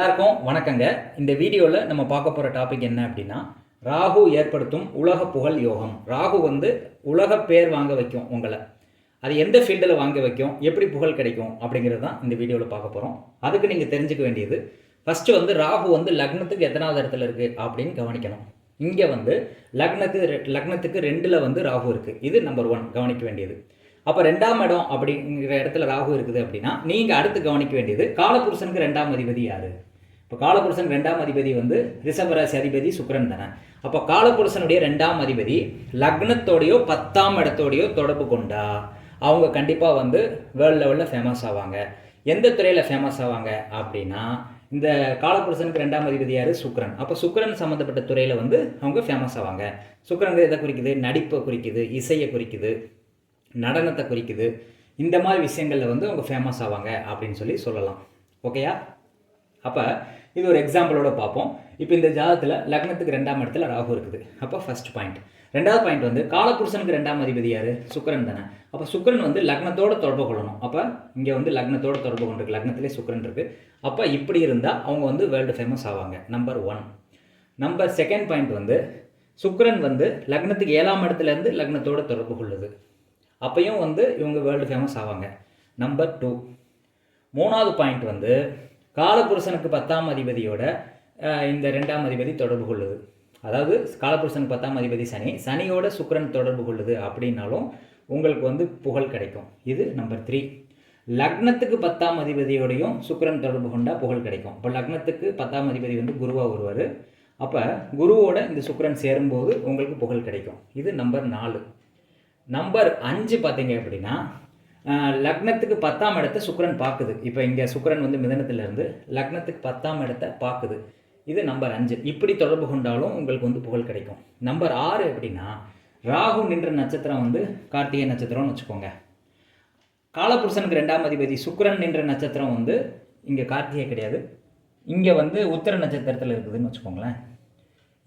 எல்லாருக்கும் வணக்கங்க. இந்த வீடியோவில் நம்ம பார்க்க போகிற டாபிக் என்ன அப்படின்னா, ராகு ஏற்படுத்தும் உலக புகழ் யோகம். ராகு உலக பேர் வாங்க வைக்கும் உங்களை. அது எந்த ஃபீல்டில் வாங்க வைக்கும், எப்படி புகழ் கிடைக்கும் அப்படிங்கிறது தான் இந்த வீடியோவில் பார்க்க போகிறோம். அதுக்கு நீங்கள் தெரிஞ்சுக்க வேண்டியது, ஃபஸ்ட்டு ராகு லக்னத்துக்கு எத்தனாவது இடத்துல இருக்குது அப்படின்னு கவனிக்கணும். இங்கே லக்னத்துக்கு 2ல் ராகு இருக்குது. இது நம்பர் 1 கவனிக்க வேண்டியது. அப்போ 2ஆம் இடம் அப்படிங்கிற இடத்துல ராகு இருக்குது அப்படின்னா, நீங்கள் அடுத்து கவனிக்க வேண்டியது, காலபுருஷனுக்கு 2ஆம் அதிபதி யார்? இப்போ காலபுருஷனுக்கு 2ஆம் அதிபதி ரிஷபராசி அதிபதி சுக்கிரன் தானே. அப்போ காலபுருஷனுடைய 2ஆம் அதிபதி லக்னத்தோடையோ 10ஆம் இடத்தோடையோ தொடர்பு கொண்டா அவங்க கண்டிப்பாக வேர்ல்டு லெவலில் ஃபேமஸ் ஆவாங்க. எந்த துறையில் ஃபேமஸ் ஆவாங்க அப்படின்னா, இந்த காலபுருஷனுக்கு 2ஆம் அதிபதி யார்? சுக்கிரன். அப்போ சுக்கிரன் சம்மந்தப்பட்ட துறையில் அவங்க ஃபேமஸ் ஆவாங்க. சுக்கிரன் எதை குறிக்குது? நடிப்பை குறிக்குது, இசையை குறிக்குது, நடனத்தை குறிக்குது. இந்த மாதிரி விஷயங்களில் அவங்க ஃபேமஸ் ஆவாங்க அப்படின்னு சொல்லலாம். ஓகேயா? அப்போ இது ஒரு எக்ஸாம்பிளோட பார்ப்போம். இப்போ இந்த ஜாதகத்தில் லக்னத்துக்கு 2ஆம் இடத்துல ராகு இருக்குது. அப்போ ஃபர்ஸ்ட் பாயிண்ட். 2வது பாயிண்ட் காலபுருஷனுக்கு 2ஆம் அதிபதி யார்? சுக்கிரன் தானே. அப்போ சுக்கிரன் லக்னத்தோடு தொடர்பு கொள்ளணும். அப்போ இங்கே லக்னத்தோடு தொடர்பு கொண்டிருக்கு, லக்னத்திலே சுக்கிரன் இருக்குது. அப்போ இப்படி இருந்தால் அவங்க வேர்ல்டு ஃபேமஸ் ஆவாங்க. நம்பர் 1. நம்பர் 2nd பாயிண்ட் சுக்கிரன் லக்னத்துக்கு 7ஆம் இடத்துலேருந்து லக்னத்தோடு தொடர்பு கொள்ளுது. அப்பையும் இவங்க வேர்ல்டு ஃபேமஸ் ஆவாங்க. நம்பர் 2. 3வது பாயிண்ட் காலபுருஷனுக்கு 10ஆம் அதிபதியோட இந்த 2ஆம் அதிபதி தொடர்பு கொள்ளுது. அதாவது காலபுருஷனுக்கு 10ஆம் அதிபதி சனியோட சுக்கிரன் தொடர்பு கொள்ளுது அப்படின்னாலும் உங்களுக்கு புகழ் கிடைக்கும். இது நம்பர் 3. லக்னத்துக்கு 10ஆம் அதிபதியோடையும் சுக்கிரன் தொடர்பு கொண்டால் புகழ் கிடைக்கும். இப்போ லக்னத்துக்கு 10ஆம் அதிபதி குருவாக வருவார். அப்போ குருவோட இந்த சுக்கிரன் சேரும்போது உங்களுக்கு புகழ் கிடைக்கும். இது நம்பர் 4. நம்பர் 5 பார்த்தீங்க அப்படின்னா, லக்னத்துக்கு 10ஆம் இடத்தை சுக்கிரன் பார்க்குது. இப்போ இங்கே சுக்கிரன் மிதனத்திலேருந்து லக்னத்துக்கு 10ஆம் இடத்தை பார்க்குது. இது நம்பர் 5. இப்படி தொடர்பு கொண்டாலும் உங்களுக்கு புகழ் கிடைக்கும். நம்பர் 6 எப்படின்னா, ராகு நின்ற நட்சத்திரம் கார்த்திகை நட்சத்திரம்னு வச்சுக்கோங்க. காலபுருஷனுக்கு 2ஆம் அதிபதி சுக்கிரன் நின்ற நட்சத்திரம் இங்கே கார்த்திகை கிடையாது, இங்கே உத்தர நட்சத்திரத்தில் இருக்குதுன்னு வச்சுக்கோங்களேன்.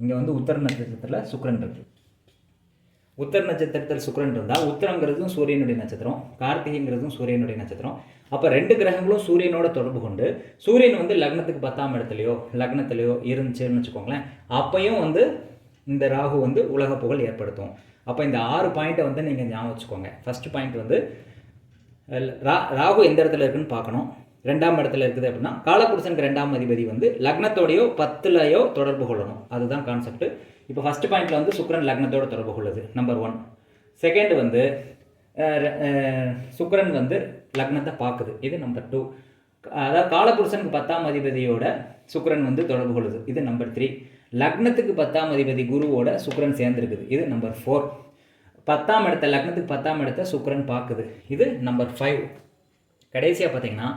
இங்கே உத்தர நட்சத்திரத்தில் சுக்கிரன் இருக்குது. உத்தர நட்சத்திரத்தில் சுக்கிரன் இருந்தால், உத்தரங்கிறதும் சூரியனுடைய நட்சத்திரம், கார்த்திகைங்கிறதும் சூரியனுடைய நட்சத்திரம். அப்போ 2 கிரகங்களும் சூரியனோட தொடர்பு கொண்டு, சூரியன் லக்னத்துக்கு 10ஆம் லக்னத்திலையோ இருந்துச்சுன்னு வச்சுக்கோங்களேன். அப்பையும் இந்த ராகு உலக புகழ் ஏற்படுத்தும். அப்போ இந்த 6 பாயிண்ட்டை நீங்கள் ஞாபகம் வச்சுக்கோங்க. ஃபஸ்ட் பாயிண்ட் ராகு எந்த இடத்துல இருக்குன்னு பார்க்கணும். 2ஆம் இடத்துல இருக்குது அப்படின்னா, காலபுருஷனுக்கு 2ஆம் அதிபதி லக்னத்தோடையோ 10லையோ தொடர்பு கொள்ளணும். அதுதான் கான்செப்ட். இப்போ ஃபஸ்ட் பாயிண்டில் சுக்கிரன் லக்னத்தோடு தொடர்பு கொள்ளுது. நம்பர் 1. செகண்ட் சுக்கிரன் லக்னத்தை பார்க்குது. இது நம்பர் 2. அதாவது காலபுருஷனுக்கு 10ஆம் அதிபதியோட சுக்கிரன் தொடர்பு கொள்ளுது. இது நம்பர் 3. லக்னத்துக்கு 10ஆம் அதிபதி குருவோட சுக்கிரன் சேர்ந்துருக்குது. இது நம்பர் 4. 10ஆம் இடத்த லக்னத்துக்கு 10ஆம் இடத்தை சுக்கிரன் பார்க்குது. இது நம்பர் 5. கடைசியாக பார்த்தீங்கன்னா,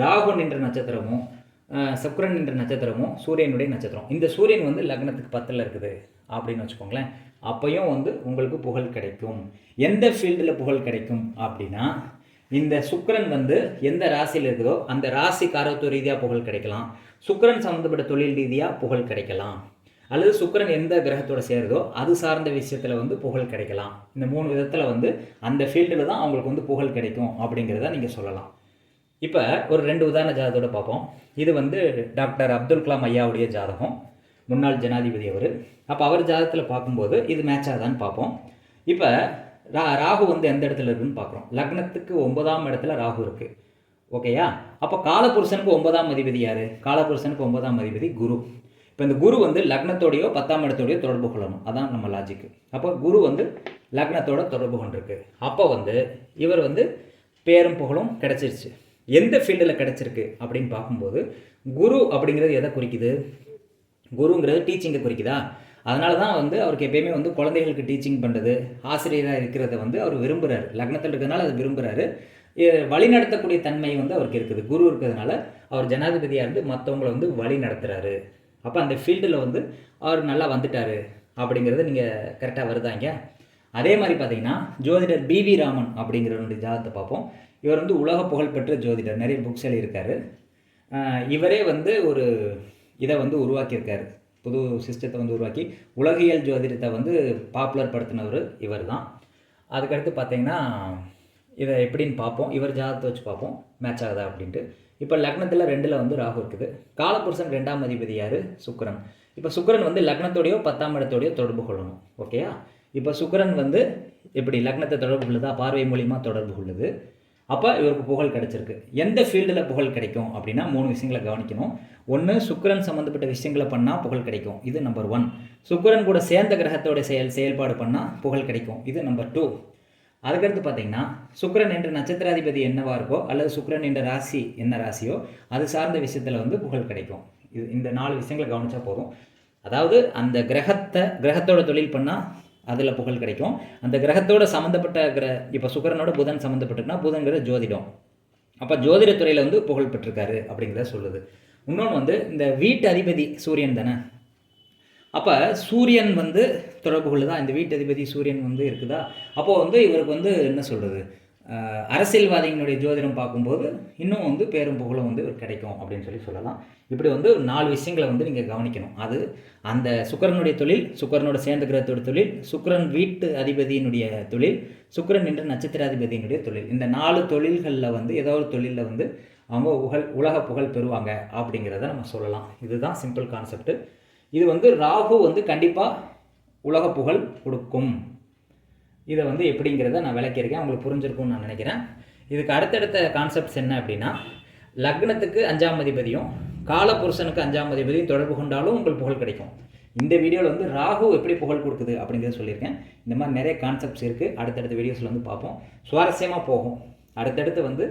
ராகு நின்ற நட்சத்திரமும் சுக்கிரன் என்ற நட்சத்திரமும் சூரியனுடைய நட்சத்திரம். இந்த சூரியன் லக்னத்துக்கு 10ல் இருக்குது அப்படின்னு வச்சுக்கோங்களேன். அப்பையும் உங்களுக்கு புகழ் கிடைக்கும். எந்த ஃபீல்டில் புகழ் கிடைக்கும் அப்படின்னா, இந்த சுக்கிரன் எந்த ராசியில் இருக்குதோ அந்த ராசி காரத்துவ ரீதியாக புகழ் கிடைக்கலாம். சுக்கிரன் சம்மந்தப்பட்ட தொழில் ரீதியாக புகழ் கிடைக்கலாம். அல்லது சுக்கிரன் எந்த கிரகத்தோட சேருதோ அது சார்ந்த விஷயத்தில் புகழ் கிடைக்கலாம். இந்த 3 விதத்தில் அந்த ஃபீல்டில் தான் அவங்களுக்கு புகழ் கிடைக்கும் அப்படிங்கிறத நீங்கள் சொல்லலாம். இப்போ ஒரு 2 உதாரண ஜாதகத்தோடு பார்ப்போம். இது டாக்டர் அப்துல் கலாம் ஐயாவுடைய ஜாதகம், முன்னாள் ஜனாதிபதி அவர். அப்போ அவர் ஜாதகத்தில் பார்க்கும்போது இது மேட்ச் ஆகுதான்னு பார்ப்போம். இப்போ ராகு எந்த இடத்துல இருக்குதுன்னு பார்க்குறோம். லக்னத்துக்கு 9ஆம் இடத்துல ராகு இருக்குது. ஓகேயா? அப்போ காலபுருஷனுக்கு 9ஆம் அதிபதி யார்? காலபுருஷனுக்கு 9ஆம் அதிபதி குரு. இப்போ இந்த குரு லக்னத்தோடையோ 10ஆம் இடத்தோடையோ தொடர்பு கொள்ளணும். அதான் நம்ம லாஜிக்கு. அப்போ குரு லக்னத்தோட தொடர்பு கொண்டிருக்கு. அப்போ இவர் பேரும் புகழும் கிடச்சிருச்சு. எந்த ஃபீல்டில் கிடச்சிருக்கு அப்படின்னு பார்க்கும்போது, குரு அப்படிங்கிறது எதை குறிக்குது? குருங்கிறது டீச்சிங்கை குறிக்குதா? அதனால தான் அவருக்கு எப்பயுமே குழந்தைகளுக்கு டீச்சிங் பண்ணுறது, ஆசிரியராக இருக்கிறத அவர் விரும்புகிறார். லக்னத்தில் இருக்கிறதுனால அதை விரும்புகிறாரு. வழி தன்மை அவருக்கு இருக்குது. குரு இருக்கிறதுனால அவர் ஜனாதிபதியாக இருந்து மற்றவங்களை வழி நடத்துகிறாரு. அப்போ அந்த ஃபீல்டில் அவர் நல்லா வந்துட்டார் அப்படிங்கிறது நீங்கள் கரெக்டாக வருதாங்க. அதே மாதிரி பார்த்தீங்கன்னா, ஜோதிடர் BV ராமன் அப்படிங்கிறவருடைய ஜாதகத்தை பார்ப்போம். இவர் உலக புகழ்பெற்ற ஜோதிடர், நிறைய புக்ஸ் எழுதியிருக்காரு. இவரே ஒரு இதை உருவாக்கியிருக்காரு, புது சிஸ்டத்தை உருவாக்கி உலகியல் ஜோதிடத்தை பாப்புலர் படுத்தினவர் இவர் தான். அதுக்கடுத்து பார்த்தீங்கன்னா, இதை எப்படின்னு பார்ப்போம். இவர் ஜாதகத்தை வச்சு பார்ப்போம் மேட்ச் ஆகுதா அப்படின்ட்டு. இப்போ லக்னத்தில் 2ல் வந்து ராகு இருக்குது. காலபுருஷன் 2ஆம் அதிபதி யார்? சுக்கிரன். இப்போ சுக்கிரன் வந்து லக்னத்தோடையோ 10ஆம் இடத்தோடையோ தொடர்பு கொள்ளணும். ஓகேயா? இப்போ சுக்கிரன் வந்து எப்படி லக்னத்தை தொடர்பு கொள்ளுதா? பார்வை மூலியமாக தொடர்பு கொள்ளுது. அப்போ இவருக்கு புகழ் கிடைச்சிருக்கு. எந்த ஃபீல்டில் புகழ் கிடைக்கும் அப்படின்னா 3 விஷயங்களை கவனிக்கணும். ஒன்று, சுக்கிரன் சம்மந்தப்பட்ட விஷயங்களை பண்ணால் புகழ் கிடைக்கும். இது நம்பர் 1. சுக்கிரன் கூட சேர்ந்த கிரகத்தோட செயல்பாடு பண்ணால் புகழ் கிடைக்கும். இது நம்பர் 2. அதுக்கடுத்து பார்த்தீங்கன்னா சுக்கிரன் என்ற நட்சத்திராதிபதி என்னவா இருக்கோ அல்லது சுக்கிரன் என்ற ராசி என்ன ராசியோ அது சார்ந்த விஷயத்தில் வந்து புகழ் கிடைக்கும். இந்த 4 விஷயங்களை கவனித்தா போதும். அதாவது அந்த கிரகத்தோட தொழில் பண்ணால் அதில் புகழ் கிடைக்கும். அந்த கிரகத்தோட சம்மந்தப்பட்ட இப்போ சுக்கிரனோட புதன் சம்மந்தப்பட்டிருக்குன்னா புதன்கிற ஜோதிடம். அப்போ ஜோதிடத்துறையில் வந்து புகழ் பெற்றிருக்காரு அப்படிங்கிறத சொல்லுது. இன்னொன்று வந்து இந்த வீட்டு அதிபதி சூரியன் தானே. அப்போ சூரியன் வந்து தொடர்பு கொள்ளுதா? இந்த வீட்டு அதிபதி சூரியன் வந்து இருக்குதா? அப்போது வந்து இவருக்கு வந்து என்ன சொல்கிறது, அரசியல்வாதிகளுடைய ஜோதிடம் பார்க்கும்போது இன்னும் வந்து பேரும் புகழும் வந்து கிடைக்கும் அப்படின்னு சொல்லலாம். இப்படி வந்து 4 விஷயங்களை வந்து நீங்கள் கவனிக்கணும். அது அந்த சுக்கிரனுடைய தொழில், சுக்கிரனோட சேர்ந்த கிரகத்தோட தொழில், சுக்கிரன் வீட்டு அதிபதியினுடைய தொழில், சுக்கிரன் என்ற நட்சத்திராதிபதியினுடைய தொழில். இந்த 4 தொழில்களில் வந்து ஏதோ ஒரு தொழிலில் வந்து அவங்க உலக புகழ் பெறுவாங்க அப்படிங்கிறத நம்ம சொல்லலாம். இதுதான் சிம்பிள் கான்செப்ட். இது வந்து ராகு வந்து கண்டிப்பாக உலக புகழ் கொடுக்கும். இதை வந்து எப்படிங்கிறத நான் விளக்கியிருக்கேன். உங்களுக்கு புரிஞ்சிருக்கும்னு நான் நினைக்கிறேன். இதுக்கு அடுத்தடுத்த கான்செப்ட்ஸ் என்ன அப்படின்னா, லக்னத்துக்கு 5ஆம் அதிபதியும் காலபுருஷனுக்கு 5ஆம் அதிபதியும் தொடர்பு கொண்டாலும் உங்களுக்கு புகழ் கிடைக்கும். இந்த வீடியோவில் வந்து ராகு எப்படி புகழ் கொடுக்குது அப்படிங்கிறத சொல்லியிருக்கேன். இந்த மாதிரி நிறைய கான்செப்ட்ஸ் இருக்குது. அடுத்தடுத்த வீடியோஸில் வந்து பார்ப்போம். சுவாரஸ்யமாக போகும். அடுத்தடுத்து வந்து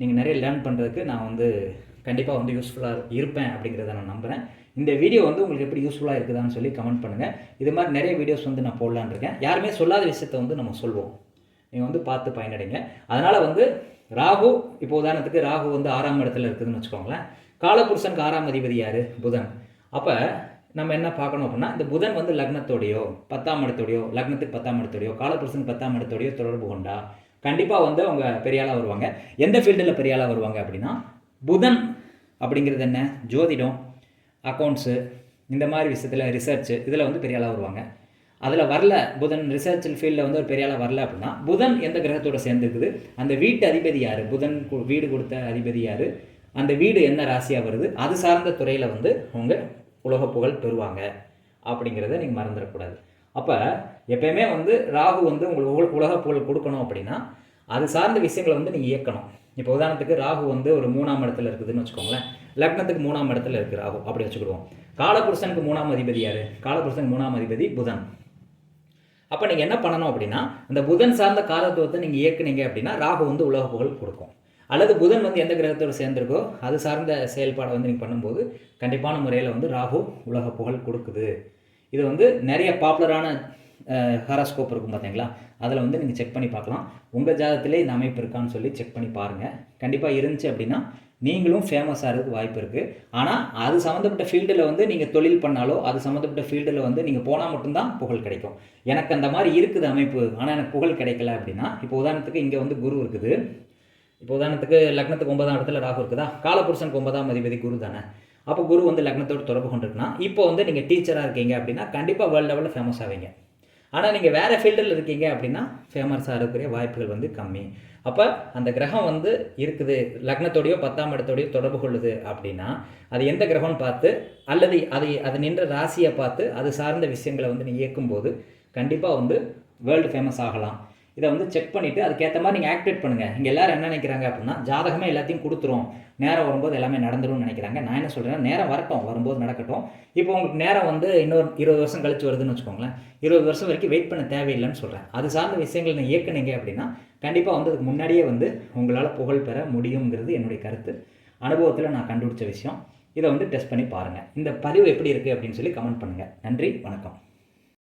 நீங்கள் நிறைய லேர்ன் பண்ணுறதுக்கு நான் வந்து கண்டிப்பாக வந்து யூஸ்ஃபுல்லாக இருப்பேன் அப்படிங்கிறத நான் நம்புகிறேன். இந்த வீடியோ வந்து உங்களுக்கு எப்படி யூஸ்ஃபுல்லாக இருக்குதான்னு சொல்லி கமெண்ட் பண்ணுங்கள். இது மாதிரி நிறைய வீடியோஸ் வந்து நான் போடலான்னு இருக்கேன். யாருமே சொல்லாத விஷயத்தை வந்து நம்ம சொல்வோம். நீங்கள் வந்து பார்த்து பயனடைங்க. அதனால் வந்து ராகு, இப்போ உதாரணத்துக்கு ராகு வந்து 6ஆம் இடத்துல இருக்குதுன்னு வச்சுக்கோங்களேன். காலபுருஷனுக்கு 6ஆம் அதிபதி யார்? புதன். அப்போ நம்ம என்ன பார்க்கணும் அப்படின்னா, இந்த புதன் வந்து லக்னத்தோடையோ 10ஆம் இடத்தோடையோ, லக்னத்துக்கு 10ஆம் இடத்தோடையோ, காலபுருஷன் 10ஆம் இடத்தோடையோ தொடர்பு கொண்டா கண்டிப்பாக வந்து அவங்க பெரியாளாக வருவாங்க. எந்த ஃபீல்டில் பெரியாளாக வருவாங்க அப்படின்னா, புதன் அப்படிங்கிறது என்ன? ஜோதிடம், அக்கௌண்ட்ஸு, இந்த மாதிரி விஷயத்தில் ரிசர்ச்சு, இதில் வந்து பெரியாளாக வருவாங்க. அதில் வரல, புதன் ரிசர்ச் ஃபீல்டில் வந்து ஒரு பெரியாளாக வரல அப்படின்னா, புதன் எந்த கிரகத்தோடு சேர்ந்துருக்குது, அந்த வீட்டு அதிபதி யார், புதன் வீடு கொடுத்த அதிபதி யார், அந்த வீடு என்ன ராசியாக வருது, அது சார்ந்த துறையில் வந்து அவங்க உலக புகழ் பெறுவாங்க அப்படிங்கிறத நீங்கள் மறந்துடக்கூடாது. அப்போ எப்பயுமே வந்து ராகு வந்து உங்களுக்கு உலக புகழ் கொடுக்கணும் அப்படின்னா அது சார்ந்த விஷயங்களை வந்து நீங்கள் இயக்கணும். இப்போ உதாரணத்துக்கு ராகு வந்து ஒரு 3ஆம் இடத்துல இருக்குதுன்னு வச்சுக்கோங்களேன். லக்னத்துக்கு 3ஆம் இடத்துல இருக்குது ராகு, அப்படி வச்சுக்கிடுவோம். காலபுருஷனுக்கு 3ஆம் அதிபதி யார்? காலபுருஷனுக்கு 3ஆம் அதிபதி புதன். அப்போ நீங்கள் என்ன பண்ணணும் அப்படின்னா, அந்த புதன் சார்ந்த காலத்துவத்தை நீங்கள் இயக்குனீங்க அப்படின்னா ராகு வந்து உலக புகழ் கொடுக்கும். அல்லது புதன் வந்து எந்த கிரகத்தோடு சேர்ந்துருக்கோ அது சார்ந்த செயல்பாடை வந்து நீங்கள் பண்ணும்போது கண்டிப்பான முறையில் வந்து ராகு உலக புகழ் கொடுக்குது. இது வந்து நிறைய பாப்புலரான ஹாரோஸ்கோப் இருக்கும் பார்த்தீங்களா, அதில் வந்து நீங்கள் செக் பண்ணி பார்க்கலாம். உங்கள் ஜாதகத்திலே இந்த அமைப்பு இருக்கான்னு சொல்லி செக் பண்ணி பாருங்கள். கண்டிப்பாக இருந்துச்சு அப்படின்னா நீங்களும் ஃபேமஸ் ஆகிறதுக்கு வாய்ப்பு இருக்குது. ஆனால் அது சம்மந்தப்பட்ட ஃபீல்டில் வந்து நீங்கள் தொழில் பண்ணாலோ அது சம்மந்தப்பட்ட ஃபீல்டில் வந்து நீங்கள் போனால் மட்டும்தான் புகழ் கிடைக்கும். எனக்கு அந்த மாதிரி இருக்குது அமைப்பு, ஆனால் எனக்கு புகழ் கிடைக்கல அப்படின்னா, இப்போ உதாரணத்துக்கு இங்கே வந்து குரு இருக்குது. இப்போ உதாரணத்துக்கு லக்னத்துக்கு 9ஆம் இடத்துல ராகு இருக்குதா, காலபுருஷனுக்கு 9ஆம் அதிபதி குரு தானே. அப்போ குரு வந்து லக்னத்தோடு தொடர்பு கொண்டிருக்குன்னா, இப்போ வந்து நீங்கள் டீச்சராக இருக்கீங்க அப்படின்னா கண்டிப்பாக வேர்ல்டு லெவலில் ஃபேமஸ் ஆவீங்க. ஆனால் நீங்கள் வேறு ஃபீல்டில் இருக்கீங்க அப்படின்னா ஃபேமஸாக இருக்கக்கூடிய வாய்ப்புகள் வந்து கம்மி. அப்போ அந்த கிரகம் வந்து இருக்குது, லக்னத்தோடையோ 10ஆம் இடத்தோடையோ தொடர்பு கொள்ளுது அப்படின்னா அது எந்த கிரகம்னு பார்த்து அல்லது அது நின்ற ராசியை பார்த்து அது சார்ந்த விஷயங்களை வந்து நீங்கள் இயக்கும்போது கண்டிப்பாக வந்து வேர்ல்டு ஃபேமஸ் ஆகலாம். இதை வந்து செக் பண்ணிவிட்டு அதுக்கேற்ற மாதிரி நீங்கள் ஆக்டிவேட் பண்ணுங்கள். இங்கே எல்லோரும் என்ன நினைக்கிறாங்க அப்படின்னா, ஜாதகமே எல்லாத்தையும் கொடுத்துரும், நேரம் வரும்போது எல்லாமே நடந்துரும்னு நினைக்கிறாங்க. நான் என்ன சொல்கிறேன்னா, நேரம் வரட்டும், வரும்போது நடக்கட்டும். இப்போ உங்களுக்கு நேரம் வந்து இன்னொரு 20 வருஷம் கழிச்சு வருதுன்னு வச்சுக்கோங்களேன். 20 வருஷம் வரைக்கும் வெயிட் பண்ண தேவையில்லைன்னு சொல்கிறேன். அது சார்ந்த விஷயங்கள் நீங்கள் இயக்குனீங்க அப்படின்னா கண்டிப்பாக வந்து அதுக்கு முன்னாடியே வந்து உங்களால் புகழ் பெற முடியுங்கிறது என்னுடைய கருத்து. அனுபவத்தில் நான் கண்டுபிடிச்ச விஷயம். இதை வந்து டெஸ்ட் பண்ணி பாருங்கள். இந்த பதிவு எப்படி இருக்குது அப்படின்னு சொல்லி கமெண்ட் பண்ணுங்கள். நன்றி, வணக்கம்.